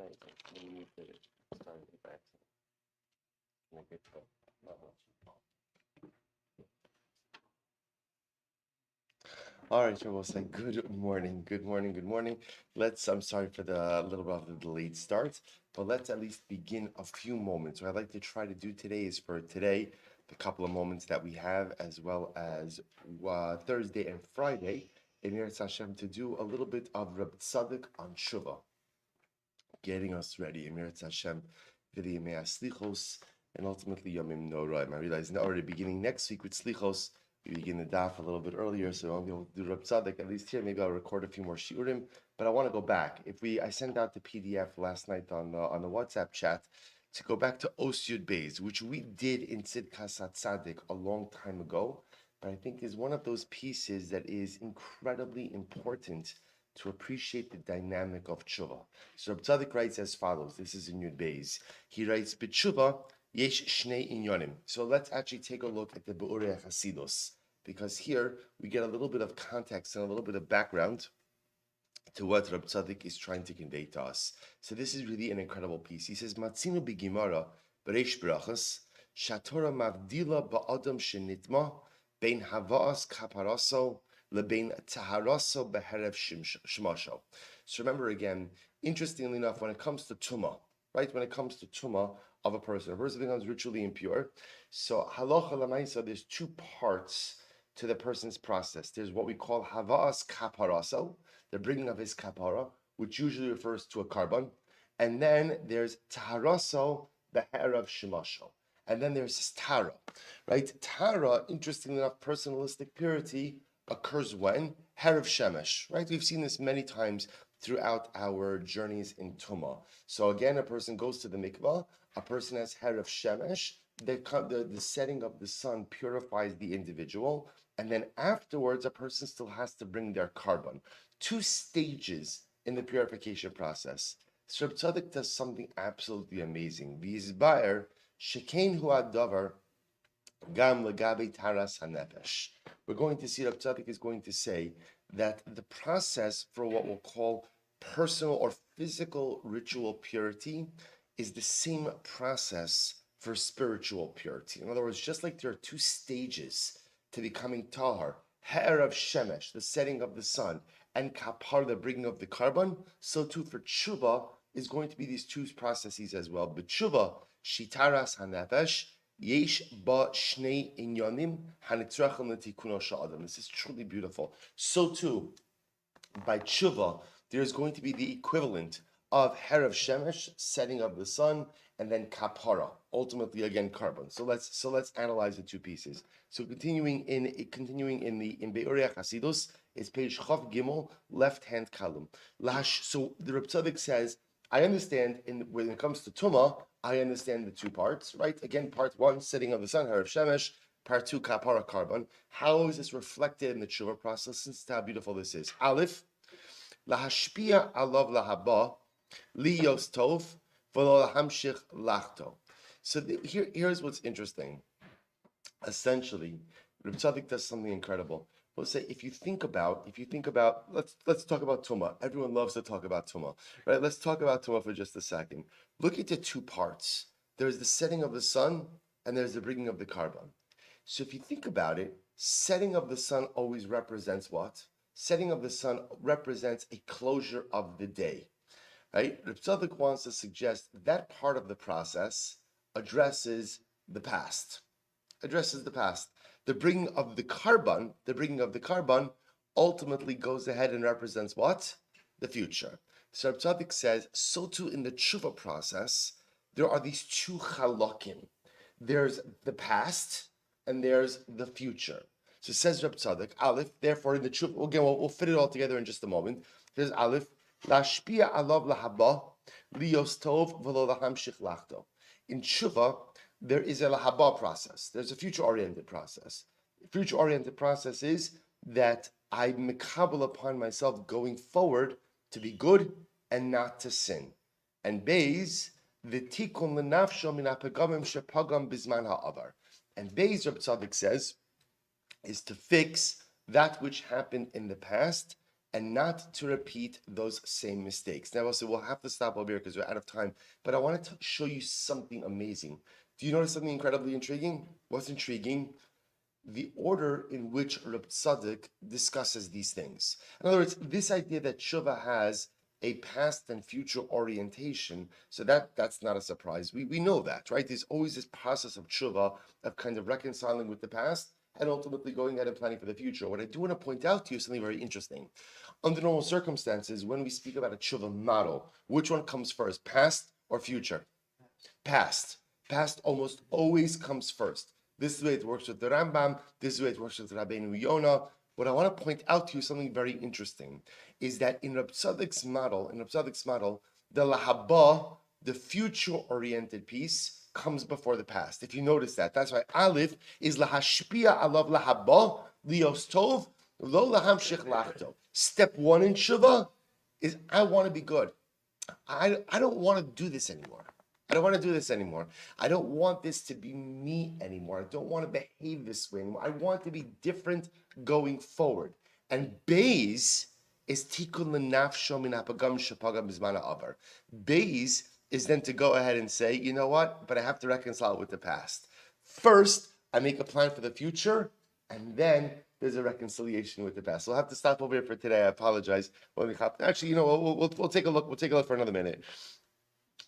last night. When we did it, started it by accident. And I get to All right, so we'll say good morning, good morning, good morning. I'm sorry for the little bit of the delayed start, but let's at least begin a few moments. What I'd like to try to do today is for today, the couple of moments that we have, as well as Thursday and Friday, in Eretz Hashem, to do a little bit of Reb Tzaddik on Teshuva, getting us ready in Eretz Hashem for the Yemei Slichos, and ultimately Yomim Noraim. I realize now already beginning next week with Slichos, we begin the daf a little bit earlier, so I'll be able to do Reb Tzaddik at least here. Maybe I'll record a few more shiurim, but I want to go back. I sent out the PDF last night on the WhatsApp chat to go back to Os Yud Beis, which we did in Tzidkas Hatzaddik a long time ago, but I think is one of those pieces that is incredibly important to appreciate the dynamic of tshuva. So Reb Tzaddik writes as follows. This is in Yud Beis. He writes, "B'tshuva yesh shnei inyonim." So let's actually take a look at the Be'urei Chasidus, because here we get a little bit of context and a little bit of background to what Reb Tzaddik is trying to convey to us. So this is really an incredible piece. He says, "Matzinu b'Gemara b'reish brachas shatora mavdila ba'adam shenitma bein havas kaparaso lebein taharaso beherev shmasho." So remember again, interestingly enough, when it comes to tumah, right? When it comes to tumah of a person becomes ritually impure. So halacha lamaisa, there's two parts to the person's process. There's what we call havas kaparaso, the bringing of his kapara, which usually refers to a carbon, and then there's taharaso beherev shmasho. And then there's his tara, right? Tara, interestingly enough, personalistic purity occurs when? Herav Shemesh, right? We've seen this many times throughout our journeys in Tumah. So again, a person goes to the mikvah, a person has Herav Shemesh, the setting of the sun purifies the individual, and then afterwards, a person still has to bring their carbon. Two stages in the purification process. So Reb Tzaddik does something absolutely amazing. V'yizbaer shekein hu adavar gam legabe taras hanefesh. We're going to see, Reb Tzaddik is going to say that the process for what we'll call personal or physical ritual purity is the same process for spiritual purity. In other words, just like there are two stages to becoming tahar, ha'erav shemesh, the setting of the sun, and kapar, the bringing of the carbon, so too for tshuva is going to be these two processes as well. But tshuva, shitaras hanefesh, yesh ba shnei inyanim hanitzrachim letikuno sha'adam. This is truly beautiful. So too, by tshuva, there's going to be the equivalent of herav shemesh, setting of the sun, and then kapara, ultimately again carbon. So let's analyze the two pieces. So continuing in Be'urei Chasidus is page Chav Gimel, left hand column. So the Reb Tzaddik says, I understand when it comes to Tumah, I understand the two parts, right? Again, part one, setting of the sun, herav shemesh. Part two, kapara, carbon. How is this reflected in the tshuva process? Since how beautiful this is. Aleph, lahashpia alav lahaba, liyos tov. So here's what's interesting. Essentially, Reb Tzaddik does something incredible. We'll say if you think about, let's talk about Tumah. Everyone loves to talk about Tumah, right? Let's talk about Tumah for just a second. Look at the two parts. There's the setting of the sun, and there's the bringing of the carbon. So if you think about it, setting of the sun always represents what? Setting of the sun represents a closure of the day. Right? Reb Tzaddik wants to suggest that part of the process addresses the past. The bringing of the carbon ultimately goes ahead and represents what? The future. So Reb Tzaddik says, so too in the tshuva process, there are these two chalokim. There's the past and there's the future. So says Reb Tzaddik, Aleph, therefore in the tshuva, again, we'll fit it all together in just a moment. There's Aleph, Lashpia alav lahaba, liyos tov v'lo lahamshich lachto. In tshuva, there is a lahaba process. There's a future-oriented process. The future-oriented process is that I mekabel upon myself going forward to be good and not to sin. And beis v'tikun lenafsho min hapagamim shepagam bizman ha'avar. And beis, Reb Tzaddik says, is to fix that which happened in the past and not to repeat those same mistakes. Now, also, we'll have to stop over here because we're out of time, but I wanted to show you something amazing. Do you notice something incredibly intriguing? What's intriguing? The order in which Reb Tzaddik discusses these things. In other words, this idea that Teshuva has a past and future orientation, so that's not a surprise. We know that, right? There's always this process of Teshuva, of kind of reconciling with the past and ultimately going ahead and planning for the future. What I do want to point out to you is something very interesting. Under normal circumstances, when we speak about a Teshuva model, which one comes first, past or future? Past. Past almost always comes first. This is the way it works with the Rambam. This is the way it works with Rabbeinu Yonah. What I want to point out to you, something very interesting, is that in Reb Tzaddik's model, the lahaba, the future-oriented piece, comes before the past. If you notice that, that's why Aleph is lahashpia alav lahaba lios tov lo lahamshich lachto. Step one in Teshuva is I want to be good. I don't want to do this anymore. I don't want to do this anymore. I don't want this to be me anymore. I don't want to behave this way anymore. I want to be different going forward. And Beis is tikkun lenafsho min hapagam shepagam bizman ha'avar. Beis is then to go ahead and say, you know what? But I have to reconcile with the past. First, I make a plan for the future, and then there's a reconciliation with the past. We'll have to stop over here for today. I apologize. Actually, you know, we'll take a look. We'll take a look for another minute.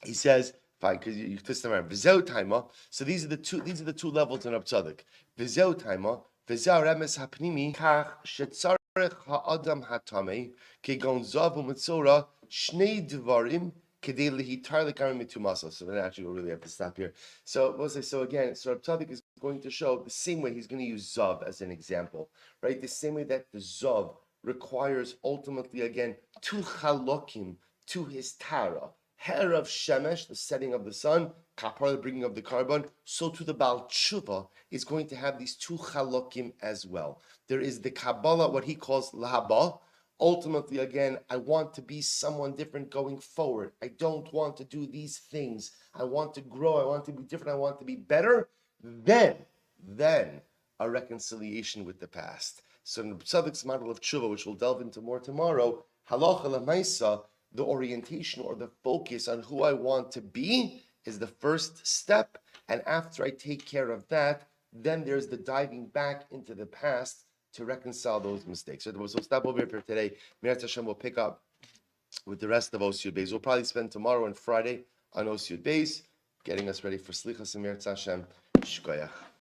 He says, fine, because you twist them around. V'zeu taima. So these are the two levels in Reb Tzaddik. V'zeu taima. V'zeu remes hapnimi kach shetzarech ha'adam hatamei kegon zav u'metzora shnei dvarim kedei lehitar lekarim mitumasa. So then actually we'll really have to stop here. So we'll say, so again, so Reb Tzaddik is going to show the same way he's going to use zav as an example, right? The same way that the zav requires ultimately, again, two chalokim to his tara. Her of Shemesh, the setting of the sun, Kapar, the bringing of the carbon, so to the Baal Tshuva is going to have these two chalokim as well. There is the Kabbalah, what he calls lahaba. Ultimately, again, I want to be someone different going forward. I don't want to do these things. I want to grow. I want to be different. I want to be better. Then a reconciliation with the past. So in Tzaddik's model of Tshuva, which we'll delve into more tomorrow, halacha lemaisa, the orientation or the focus on who I want to be is the first step. And after I take care of that, then there's the diving back into the past to reconcile those mistakes. So we'll stop over here for today. Mirat Hashem will pick up with the rest of Osiyud Beis. We'll probably spend tomorrow and Friday on Osiyud Beis, getting us ready for Slichas and Mirat Hashem. Shkoyach.